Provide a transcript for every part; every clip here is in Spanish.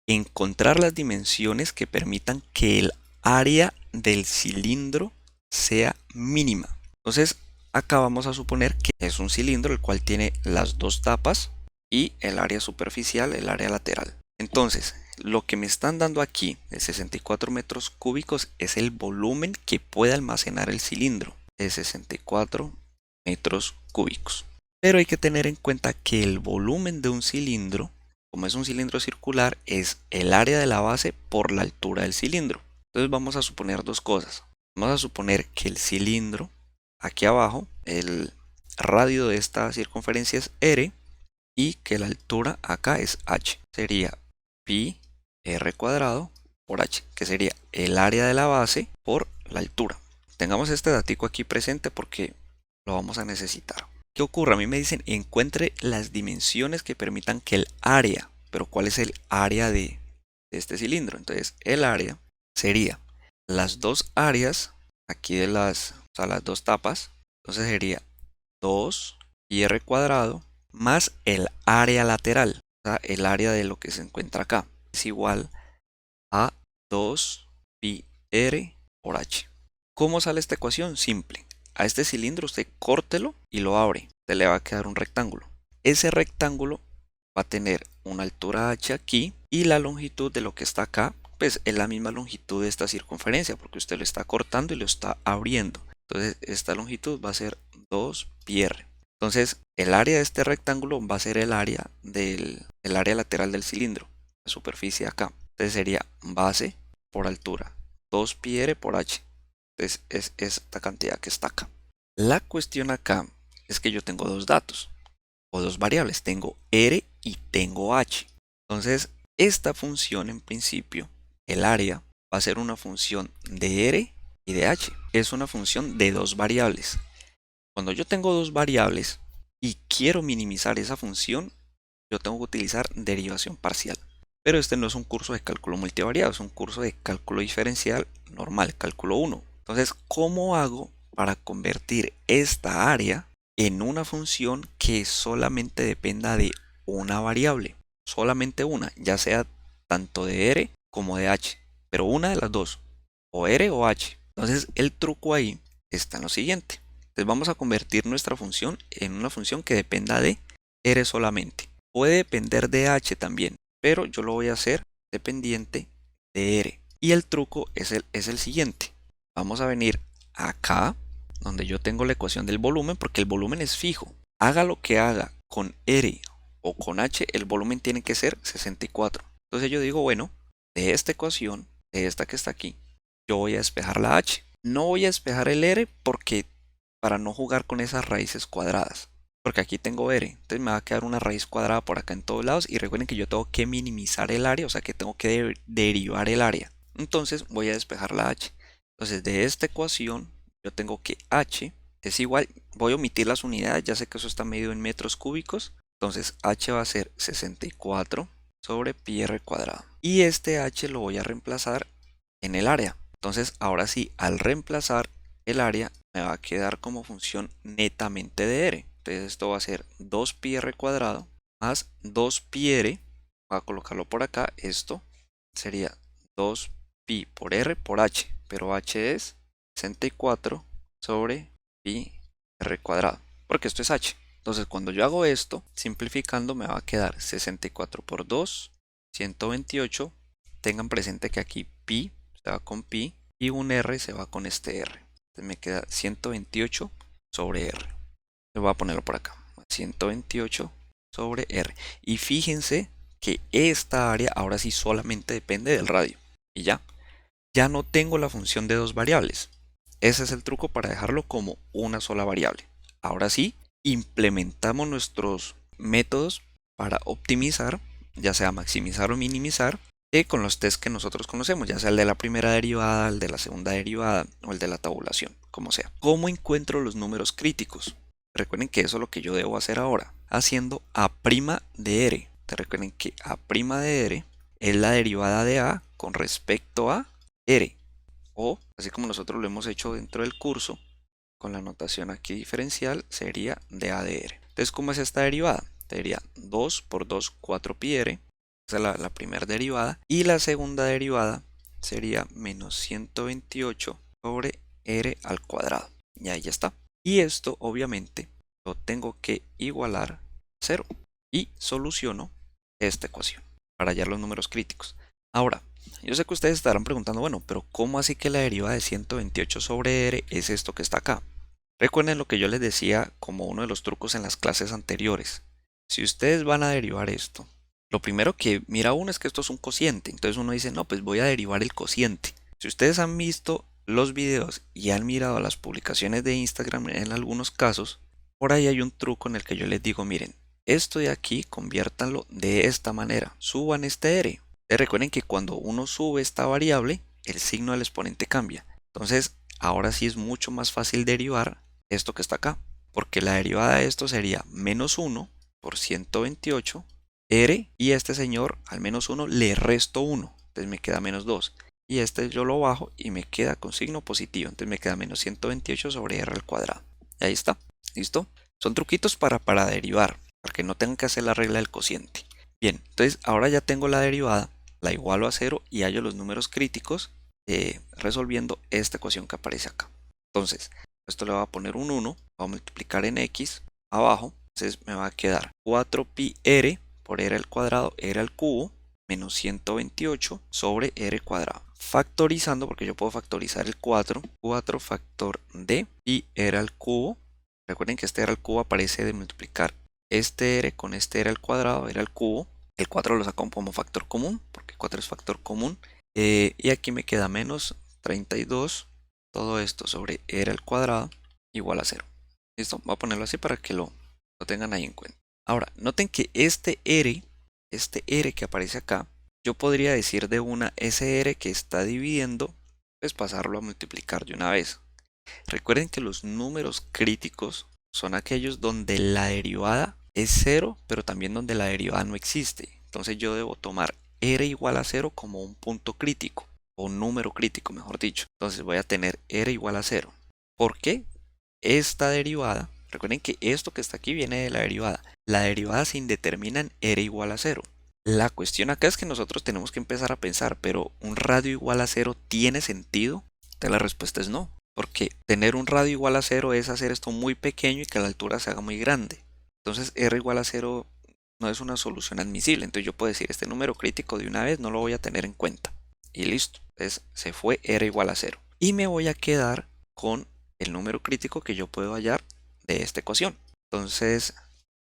encontrar las dimensiones que permitan que el área del cilindro sea mínima. Entonces, acá vamos a suponer que es un cilindro el cual tiene las dos tapas y el área superficial, el área lateral. Entonces, lo que me están dando aquí de 64 metros cúbicos es el volumen que puede almacenar el cilindro de 64 metros cúbicos. Pero hay que tener en cuenta que el volumen de un cilindro, como es un cilindro circular, es el área de la base por la altura del cilindro. Entonces vamos a suponer dos cosas. Vamos a suponer que el cilindro, aquí abajo, el radio de esta circunferencia es r y que la altura acá es h. Sería pi r cuadrado por h, que sería el área de la base por la altura. Tengamos este datico aquí presente porque lo vamos a necesitar. ¿Qué ocurre? A mí me dicen encuentre las dimensiones que permitan que el área, pero ¿cuál es el área de este cilindro? Entonces el área sería las dos áreas aquí de las dos tapas. Entonces sería 2 pi r cuadrado más el área lateral, o sea, el área de lo que se encuentra acá, es igual a 2 pi r por h. ¿Cómo sale esta ecuación? Simple. A este cilindro usted córtelo y lo abre. Usted le va a quedar un rectángulo. Ese rectángulo va a tener una altura h aquí y la longitud de lo que está acá, pues es la misma longitud de esta circunferencia porque usted lo está cortando y lo está abriendo. Entonces esta longitud va a ser 2 pi r. Entonces el área de este rectángulo va a ser el área el área lateral del cilindro, la superficie acá. Entonces sería base por altura, 2 pi r por h. Entonces es esta cantidad que está acá. La cuestión acá es que yo tengo dos datos o dos variables. Tengo r y tengo h. Entonces esta función en principio, el área, va a ser una función de r y de h. Es una función de dos variables. Cuando yo tengo dos variables y quiero minimizar esa función, yo tengo que utilizar derivación parcial. Pero este no es un curso de cálculo multivariado, es un curso de cálculo diferencial normal, cálculo 1. Entonces, ¿cómo hago para convertir esta área en una función que solamente dependa de una variable? Solamente una, ya sea tanto de r como de h, pero una de las dos, o r o h. Entonces, el truco ahí está en lo siguiente. Entonces vamos a convertir nuestra función en una función que dependa de r solamente. Puede depender de h también, pero yo lo voy a hacer dependiente de r. Y el truco es el siguiente. Vamos a venir acá, donde yo tengo la ecuación del volumen, porque el volumen es fijo. Haga lo que haga con r o con h, el volumen tiene que ser 64. Entonces yo digo, bueno, de esta ecuación, de esta que está aquí, yo voy a despejar la h. No voy a despejar el r porque para no jugar con esas raíces cuadradas. Porque aquí tengo r, entonces me va a quedar una raíz cuadrada por acá en todos lados. Y recuerden que yo tengo que minimizar el área, o sea que tengo que derivar el área. Entonces voy a despejar la h. Entonces de esta ecuación yo tengo que h es igual, voy a omitir las unidades, ya sé que eso está medido en metros cúbicos. Entonces h va a ser 64 sobre pi r cuadrado. Y este h lo voy a reemplazar en el área. Entonces ahora sí, al reemplazar el área me va a quedar como función netamente de r. Entonces esto va a ser 2 pi r cuadrado más 2 pi r. Voy a colocarlo por acá. Esto sería 2 pi por r por h. Pero h es 64 sobre pi r cuadrado. Porque esto es h. Entonces cuando yo hago esto, simplificando me va a quedar 64 por 2, 128. Tengan presente que aquí pi se va con pi y un r se va con este r. Entonces me queda 128 sobre r. Le voy a ponerlo por acá. 128 sobre r. Y fíjense que esta área ahora sí solamente depende del radio. Y ya. Ya no tengo la función de dos variables. Ese es el truco para dejarlo como una sola variable. Ahora sí, implementamos nuestros métodos para optimizar, ya sea maximizar o minimizar, con los tests que nosotros conocemos, ya sea el de la primera derivada, el de la segunda derivada o el de la tabulación, como sea. ¿Cómo encuentro los números críticos? Recuerden que eso es lo que yo debo hacer ahora, haciendo a' de r. Recuerden que a' de r es la derivada de a con respecto a r, o así como nosotros lo hemos hecho dentro del curso, con la notación aquí diferencial, sería de a de r. Entonces, ¿cómo es esta derivada? Sería 2 por 2, 4 pi r, Esa es la primera derivada. Y la segunda derivada sería menos 128 sobre r al cuadrado. Y ahí ya está. Y esto obviamente lo tengo que igualar a 0. Y soluciono esta ecuación para hallar los números críticos. Ahora, yo sé que ustedes estarán preguntando, bueno, pero ¿cómo así que la derivada de 128 sobre r es esto que está acá? Recuerden lo que yo les decía como uno de los trucos en las clases anteriores. Si ustedes van a derivar esto, lo primero que mira uno es que esto es un cociente. Entonces uno dice, no, pues voy a derivar el cociente. Si ustedes han visto los videos y han mirado las publicaciones de Instagram en algunos casos, por ahí hay un truco en el que yo les digo, miren, esto de aquí conviértanlo de esta manera. Suban este r. Recuerden que cuando uno sube esta variable, el signo del exponente cambia. Entonces, ahora sí es mucho más fácil derivar esto que está acá. Porque la derivada de esto sería menos 1 por 128 r, y a este señor al menos 1 le resto 1. Entonces me queda menos 2. Y este yo lo bajo y me queda con signo positivo. Entonces me queda menos 128 sobre r al cuadrado. Y ahí está. ¿Listo? Son truquitos para derivar, para que no tengan que hacer la regla del cociente. Bien, entonces ahora ya tengo la derivada, la igualo a 0 y hallo los números críticos resolviendo esta ecuación que aparece acá. Entonces, esto le voy a poner un 1, voy a multiplicar en x abajo, entonces me va a quedar 4pi r por r al cuadrado, r al cubo, menos 128 sobre r cuadrado. Factorizando, porque yo puedo factorizar el 4 factor de pi r al cubo. Recuerden que este r al cubo aparece de multiplicar este r con este r al cuadrado, r al cubo. El 4 lo saco como factor común, porque 4 es factor común. Y aquí me queda menos 32, todo esto sobre r al cuadrado igual a 0. ¿Listo? Voy a ponerlo así para que lo tengan ahí en cuenta. Ahora, noten que este r que aparece acá, yo podría decir de una ese r que está dividiendo, pues pasarlo a multiplicar de una vez. Recuerden que los números críticos son aquellos donde la derivada es 0, pero también donde la derivada no existe. Entonces yo debo tomar r igual a 0 como un punto crítico, o un número crítico, mejor dicho. Entonces voy a tener r igual a 0. ¿Por qué? Esta derivada, recuerden que esto que está aquí viene de la derivada. La derivada se indetermina en r igual a 0. La cuestión acá es que nosotros tenemos que empezar a pensar, pero ¿un radio igual a 0 tiene sentido? Entonces la respuesta es no. Porque tener un radio igual a 0 es hacer esto muy pequeño y que la altura se haga muy grande. Entonces r igual a 0 no es una solución admisible. Entonces yo puedo decir este número crítico de una vez no lo voy a tener en cuenta. Y listo. Entonces se fue r igual a 0. Y me voy a quedar con el número crítico que yo puedo hallar de esta ecuación. Entonces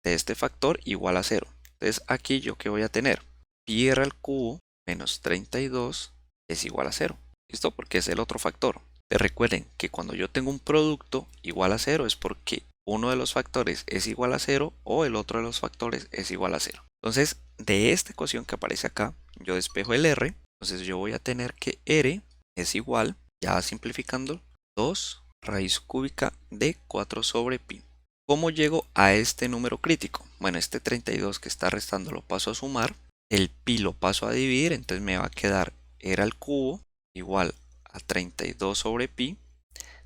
de este factor igual a 0. Entonces aquí yo que voy a tener pi r al cubo menos 32 es igual a 0. ¿Listo? Porque es el otro factor. Recuerden que cuando yo tengo un producto igual a 0 es porque uno de los factores es igual a 0 o el otro de los factores es igual a 0. Entonces, de esta ecuación que aparece acá, yo despejo el r. Entonces yo voy a tener que r es igual, ya simplificando, 2 raíz cúbica de 4 sobre pi. ¿Cómo llego a este número crítico? Bueno, este 32 que está restando lo paso a sumar, el pi lo paso a dividir, entonces me va a quedar r al cubo igual a 32 sobre pi,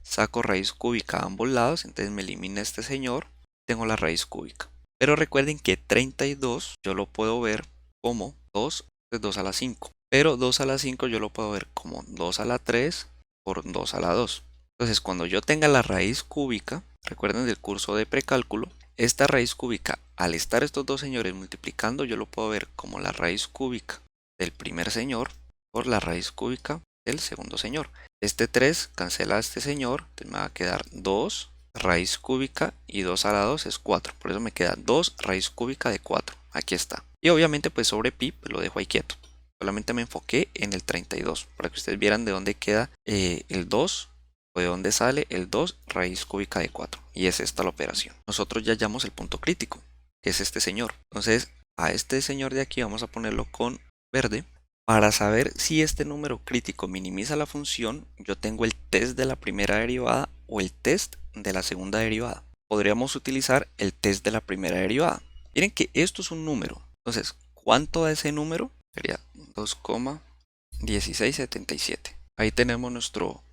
saco raíz cúbica a ambos lados, entonces me elimina este señor, tengo la raíz cúbica. Pero recuerden que 32 yo lo puedo ver como 2, pues 2 a la 5. Pero 2 a la 5 yo lo puedo ver como 2 a la 3 por 2 a la 2. Entonces cuando yo tenga la raíz cúbica, recuerden del curso de precálculo, esta raíz cúbica, al estar estos dos señores multiplicando, yo lo puedo ver como la raíz cúbica del primer señor por la raíz cúbica del segundo señor. Este 3 cancela a este señor, entonces me va a quedar 2 raíz cúbica y 2 a la 2 es 4. Por eso me queda 2 raíz cúbica de 4. Aquí está. Y obviamente pues sobre pi pues lo dejo ahí quieto. Solamente me enfoqué en el 32 para que ustedes vieran de dónde queda el 2 o de dónde sale el 2 raíz cúbica de 4. Y es esta la operación. Nosotros ya hallamos el punto crítico, que es este señor. Entonces a este señor de aquí vamos a ponerlo con verde. Para saber si este número crítico minimiza la función, yo tengo el test de la primera derivada o el test de la segunda derivada. Podríamos utilizar el test de la primera derivada. Miren que esto es un número. Entonces, ¿cuánto da ese número? Sería 2,1677. Ahí tenemos nuestro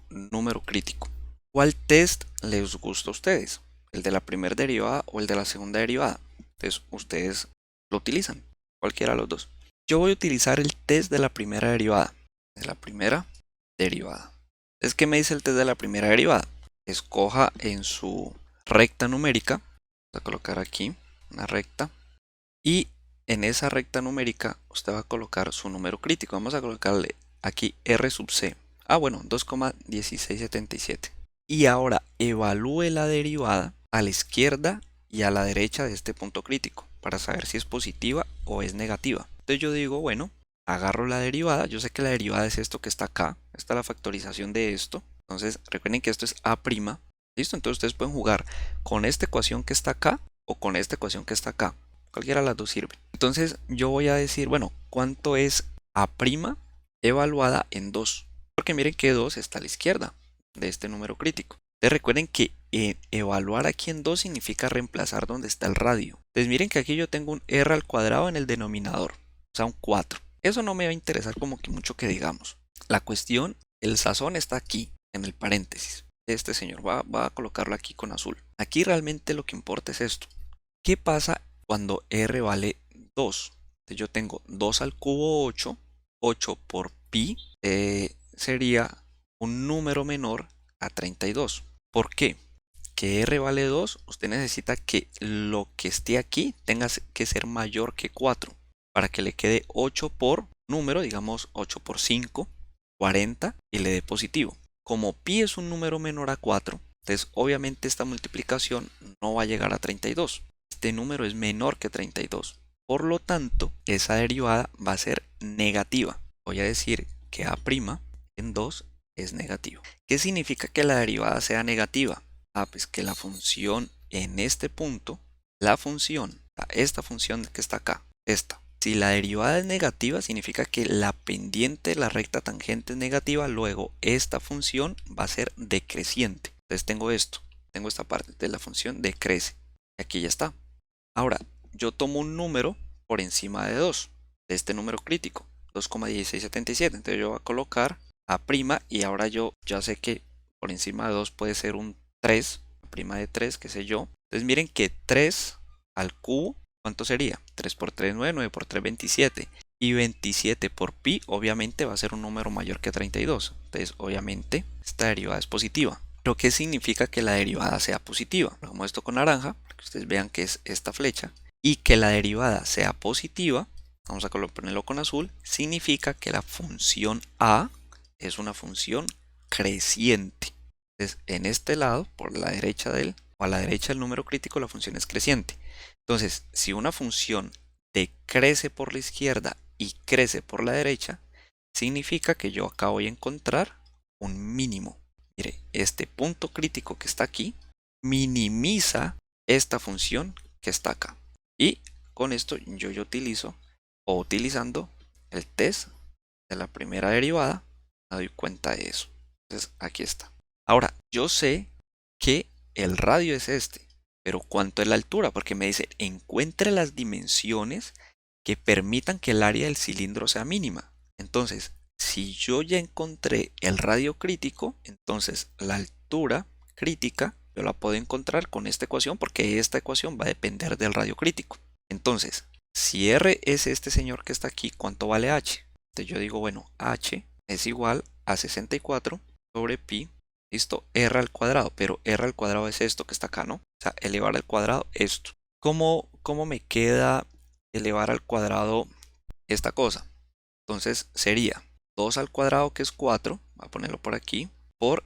número crítico. ¿Cuál test les gusta a ustedes? ¿El de la primera derivada o el de la segunda derivada? Entonces, ustedes lo utilizan. cualquiera de los dos. Yo voy a utilizar el test de la primera derivada. De la primera derivada. Es que me dice el test de la primera derivada. Escoja en su recta numérica. Vamos a colocar aquí una recta. Y en esa recta numérica usted va a colocar su número crítico. Vamos a colocarle aquí R sub C. Bueno, 2,1677. Y ahora evalúe la derivada a la izquierda y a la derecha de este punto crítico para saber si es positiva o es negativa. Entonces yo digo, bueno, agarro la derivada. Yo sé que la derivada es esto que está acá. Esta es la factorización de esto. Entonces recuerden que esto es A'. ¿Listo? Entonces ustedes pueden jugar con esta ecuación que está acá o con esta ecuación que está acá. Cualquiera de las dos sirve. Entonces yo voy a decir, bueno, ¿cuánto es A' evaluada en 2? Porque miren que 2 está a la izquierda de este número crítico. Entonces recuerden que evaluar aquí en 2 significa reemplazar donde está el radio. Entonces miren que aquí yo tengo un R al cuadrado en el denominador, o sea un 4. Eso no me va a interesar como que mucho que digamos. La cuestión, el sazón está aquí, en el paréntesis. Este señor va a colocarlo aquí con azul. Aquí realmente lo que importa es esto. ¿Qué pasa cuando R vale 2? Entonces yo tengo 2 al cubo 8. 8 por pi sería un número menor a 32. ¿Por qué? Que R vale 2, usted necesita que lo que esté aquí tenga que ser mayor que 4 para que le quede 8 por número, digamos 8 por 5, 40 y le dé positivo. Como pi es un número menor a 4, entonces obviamente esta multiplicación no va a llegar a 32. Este número es menor que 32. Por lo tanto, esa derivada va a ser negativa. Voy a decir que A' en 2 es negativo. ¿Qué significa que la derivada sea negativa? Pues que la función en este punto, esta función que está acá, si la derivada es negativa, significa que la pendiente de la recta tangente es negativa, luego esta función va a ser decreciente. Entonces tengo esta parte de la función decrece. Y aquí ya está. Ahora, yo tomo un número por encima de 2, de este número crítico, 2,1677. Entonces yo voy a colocar A' y ahora yo ya sé que por encima de 2 puede ser un 3, prima de 3, qué sé yo. Entonces miren que 3 al cubo, ¿cuánto sería? 3 por 3, 9, 9 por 3, 27. Y 27 por pi, obviamente va a ser un número mayor que 32. Entonces, obviamente, esta derivada es positiva. ¿Pero qué significa que la derivada sea positiva? Lo hago esto con naranja, para que ustedes vean que es esta flecha. Y que la derivada sea positiva, vamos a ponerlo con azul, significa que la función a es una función creciente. Entonces, en este lado, por la derecha o a la derecha del número crítico, la función es creciente. Entonces, si una función decrece por la izquierda y crece por la derecha, significa que yo acá voy a encontrar un mínimo. Mire, este punto crítico que está aquí minimiza esta función que está acá. Y con esto yo utilizo, o utilizando el test de la primera derivada, me doy cuenta de eso. Entonces, aquí está. Ahora, yo sé que el radio es este, pero ¿cuánto es la altura? Porque me dice, encuentre las dimensiones que permitan que el área del cilindro sea mínima. Entonces, si yo ya encontré el radio crítico, entonces la altura crítica yo la puedo encontrar con esta ecuación porque esta ecuación va a depender del radio crítico. Entonces, si R es este señor que está aquí, ¿cuánto vale H? Entonces yo digo, bueno, H es igual a 64 sobre pi. Listo, R al cuadrado, pero R al cuadrado es esto que está acá, ¿no? O sea, elevar al cuadrado esto. ¿Cómo me queda elevar al cuadrado esta cosa? Entonces sería 2 al cuadrado, que es 4, voy a ponerlo por aquí, por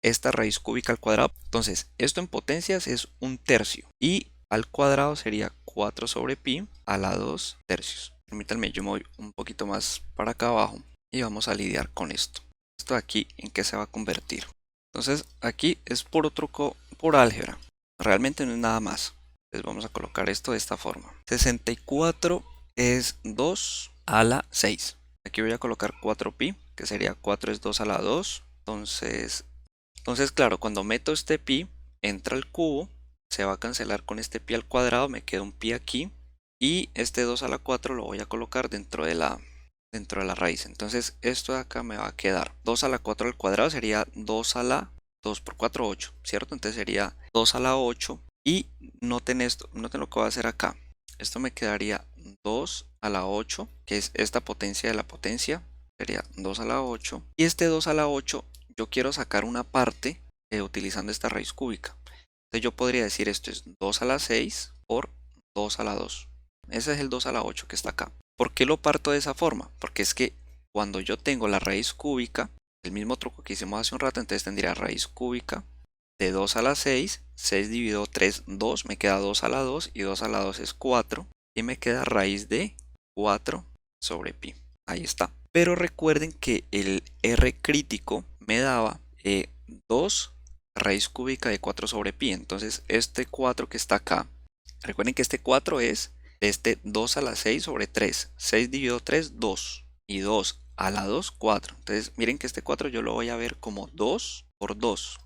esta raíz cúbica al cuadrado. Entonces, esto en potencias es un tercio. Y al cuadrado sería 4 sobre pi a la 2 tercios. Permítanme, yo me voy un poquito más para acá abajo y vamos a lidiar con esto. Esto de aquí, ¿en qué se va a convertir? Entonces, aquí es puro truco, pura álgebra. Realmente no es nada más. Entonces, vamos a colocar esto de esta forma. 64 es 2 a la 6. Aquí voy a colocar 4pi, que sería 4 es 2 a la 2. Entonces, claro, cuando meto este pi, entra el cubo, se va a cancelar con este pi al cuadrado, me queda un pi aquí. Y este 2 a la 4 lo voy a colocar dentro de la raíz. Entonces esto de acá me va a quedar 2 a la 4 al cuadrado, sería 2 a la 2 por 4, 8, ¿cierto? Entonces sería 2 a la 8. Y noten esto, noten lo que voy a hacer acá. Esto me quedaría 2 a la 8, que es esta potencia de la potencia, sería 2 a la 8. Y este 2 a la 8, yo quiero sacar una parte utilizando esta raíz cúbica. Entonces yo podría decir esto es 2 a la 6 por 2 a la 2. Ese es el 2 a la 8 que está acá. ¿Por qué lo parto de esa forma? Porque es que cuando yo tengo la raíz cúbica, el mismo truco que hicimos hace un rato, entonces tendría raíz cúbica de 2 a la 6, 6 dividido 3, 2, me queda 2 a la 2 y 2 a la 2 es 4 y me queda raíz de 4 sobre pi. Ahí está. Pero recuerden que el R crítico me daba 2 raíz cúbica de 4 sobre pi. Entonces este 4 que está acá, recuerden que este 4 es de este 2 a la 6 sobre 3. 6 dividido 3, 2. Y 2 a la 2, 4. Entonces miren que este 4 yo lo voy a ver como 2 por 2.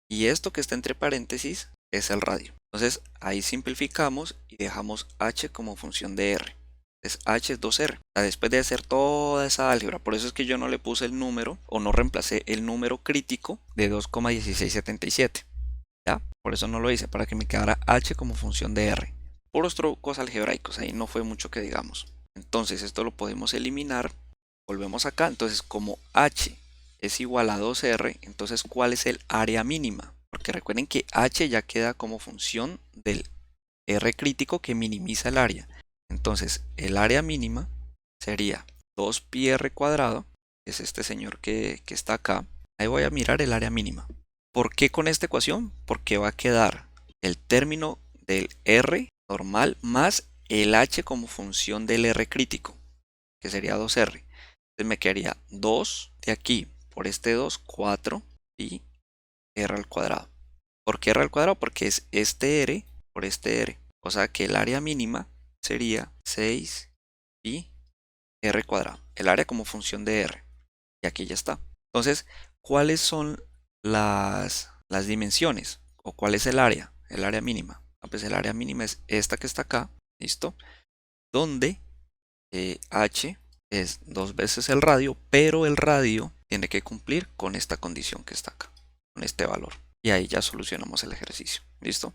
Y esto que está entre paréntesis es el radio. Entonces ahí simplificamos y dejamos h como función de r. Entonces h es 2r. Después de hacer toda esa álgebra, por eso es que yo no le puse el número o no reemplacé el número crítico de 2,1677. ¿Ya? Por eso no lo hice, para que me quedara h como función de r. Puros trucos algebraicos, ahí no fue mucho que digamos. Entonces esto lo podemos eliminar. Volvemos acá, entonces como h es igual a 2r, entonces ¿cuál es el área mínima? Porque recuerden que h ya queda como función del r crítico que minimiza el área. Entonces el área mínima sería 2πr cuadrado, que es este señor que está acá. Ahí voy a mirar el área mínima. ¿Por qué con esta ecuación? Porque va a quedar el término del r normal más el h como función del r crítico, que sería 2r. Entonces me quedaría 2 de aquí por este 2, 4 y r al cuadrado. ¿Por qué r al cuadrado? Porque es este r por este r. O sea que el área mínima sería 6 y r cuadrado. El área como función de r. Y aquí ya está. Entonces, ¿cuáles son las dimensiones? ¿O cuál es el área? El área mínima. Pues el área mínima es esta que está acá. ¿Listo? Donde h es 2 veces el radio, pero el radio tiene que cumplir con esta condición que está acá, con este valor. Y ahí ya solucionamos el ejercicio. ¿Listo?